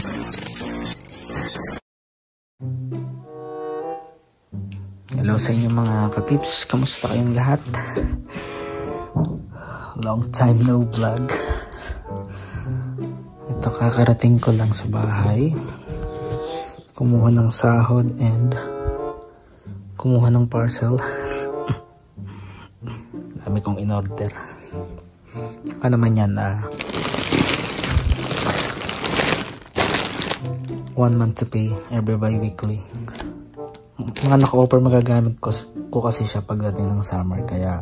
Hello sa inyo mga kapips, kamusta kayong lahat? Long time no vlog. Ito, kakarating ko lang sa bahay, kumuha ng sahod and kumuha ng parcel. Dami kong in-order. Ano naman yan, 1 month to pay every bi-weekly. Mga naka-offer magagamit ko kasi siya pagdating ng summer, kaya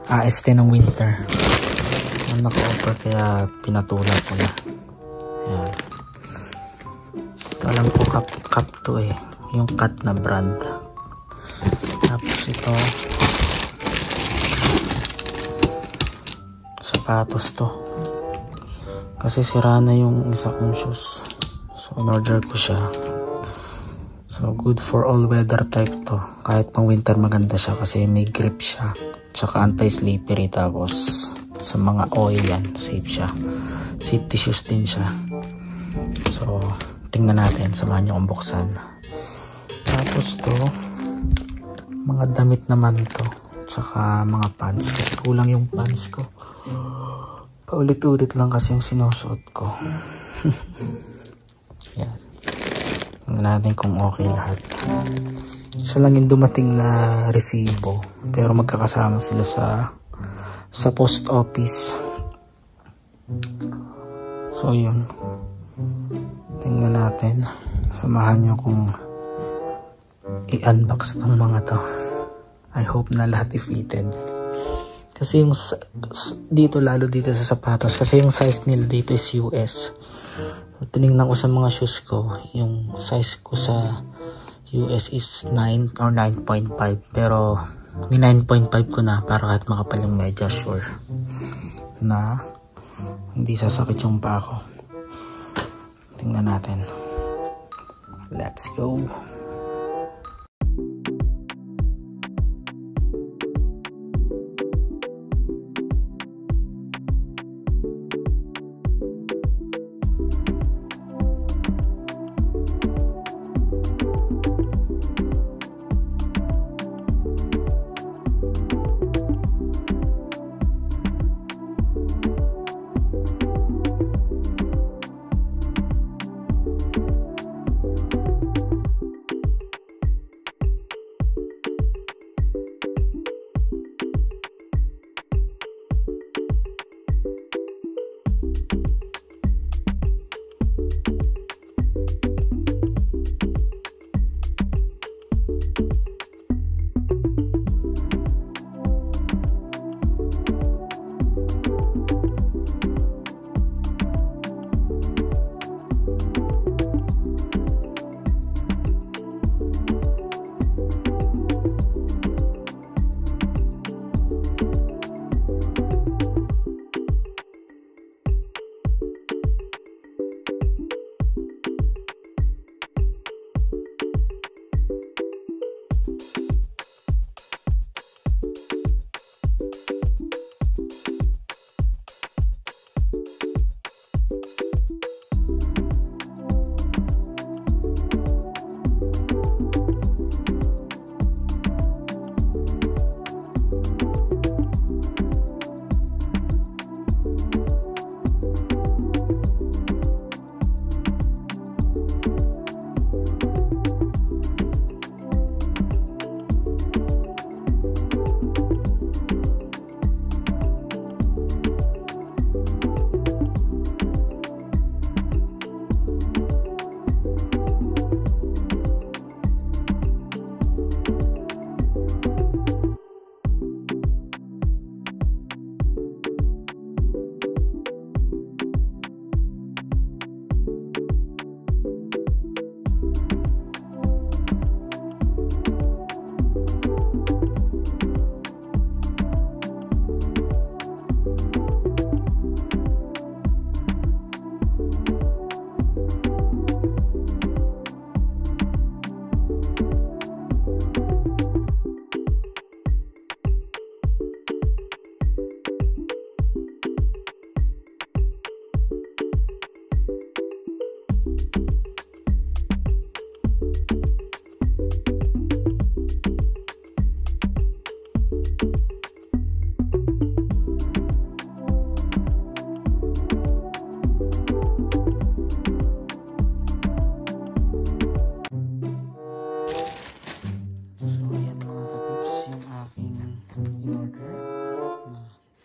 AST ng winter ang naka-offer, kaya pinatulan ko na. Ayan. Ito, alam ko cup to eh, yung cut na brand. Tapos ito sapatos to, kasi sira na yung isa kong shoes, so in-order ko siya. So good for all weather type to, kahit pang winter maganda siya kasi may grip siya, tsaka anti-slippery, tapos sa mga oil yan, safe siya, safety shoes din siya. So tingnan natin, samahan niyo akong buksan. Tapos to, mga damit naman to, tsaka mga pants, kasi kulang yung pants ko, paulit-ulit lang kasi yung sinusuot ko. Yan, tingnan natin kung okay lahat. Isa lang yung dumating na resibo, pero magkakasama sila sa post office. So yun, tingnan natin, samahan nyo kung i-unbox ng mga to. I hope na lahat i-fitted, kasi yung dito, lalo dito sa sapatos, kasi yung size nila dito is US. So, tinignan ko sa mga shoes ko, yung size ko sa US is 9 or 9.5, pero ni 9.5 ko na, para kahit makapal yung medyas, sure na hindi sasakit yung paa ko. Tingnan natin. Let's go.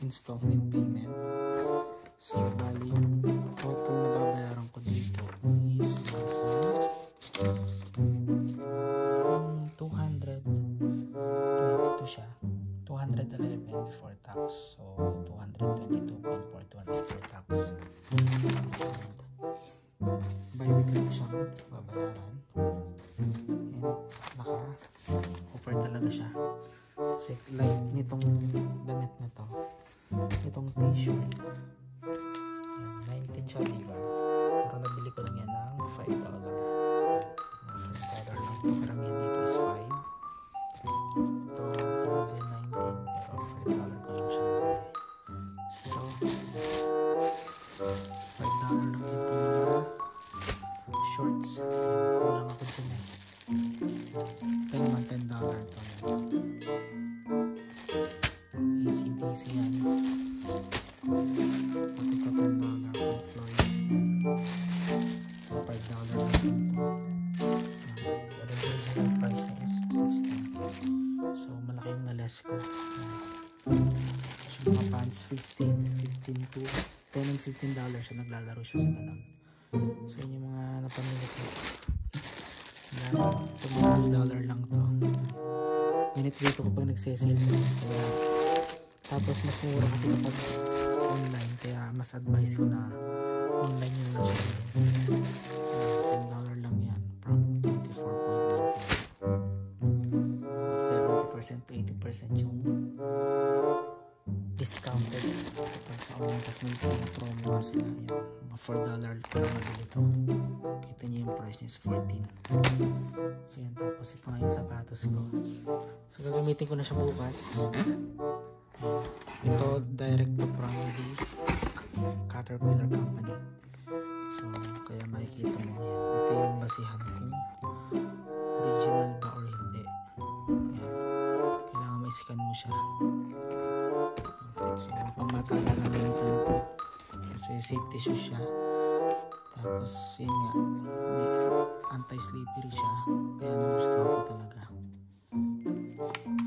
Installment payment. So bali yung total na babayaran ko dito is nasa 222 siya, 211 before tax, so 222.41 before tax. Bi-weekly ko siyang babayaran, and naka-offer talaga siya kasi like nitong damit na to, itong t-shirt, yan, 19 siya, diba? Pero nabili ko lang yan ng $5. $5 lang ito. Karamihan dito is 5. Ito, karamihan 19, pero $5 ko lang siya nabili. So, $5 lang dito mga shorts. Kulang ako dyan eh. Ito naman $10 ito. Easy yan. Pati ito $10 so $5 lang ito. Original price niya is $16. So malaki yung na-less ko. So mga pants 15 to $10 and $15 siya, naglalaro siya sa ganun. So yun yung mga napamili ko. Ito mga $1 lang to. Ganit dito ko pag nagsesale kasi kaya, tapos mas mura kasi kapag online, kaya mas advice ko na online yun lang siya. $10 lang yan from 24.99. So 70% to 80% yung discounted kapag sa online, kasi may promo kasi na yan. Mga $4 ko lang nabili ito. Kita niyo yung price niya is 14. So yan, tapos ito nga yung sapatos ko. So gagamitin ko na siya bukas. Ito direct to from the Caterpillar company. So kaya makikita mo yan. Ito yung basihan kung original ba or hindi. Yan. Kailangan ma-scan mo siya. So pambata lang namin ito na ito. Kasi safety shoes siya. Tapos yun nga, may anti-slippery siya. Kaya nagustuhan ko talaga.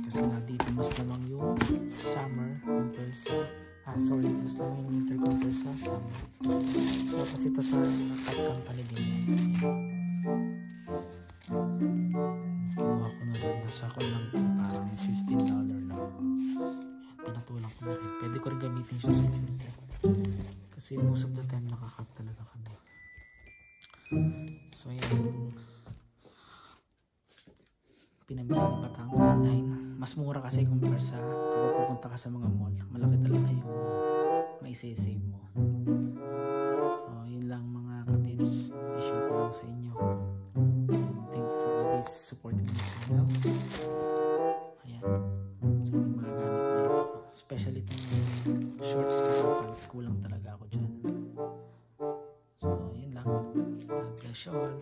Kasi nga dito mas lamang yung summer compare sa mas lamang yung winter compare sa summer. Tapos ito sa Cat company din yan. Kuha ko na rin, nasa ko lang ito, parang $15 lang. Pinatulang ko na rin. Pwede ko rin gamitin siya sa duty kasi most of the time nakakat talaga kami. So yan, pinamili ng batang online. Mas mura kasi compare sa kapag pupunta ka sa mga mall. Malaki talaga yung maisasave mo. So yun lang mga ka-tips, i-share ko lang sa inyo. And thank you for always supporting my channel. Ayan, so yung mga gamit ko dito, especially itong shorts na pants, kulang talaga ako dyan. So yun lang. God bless you all.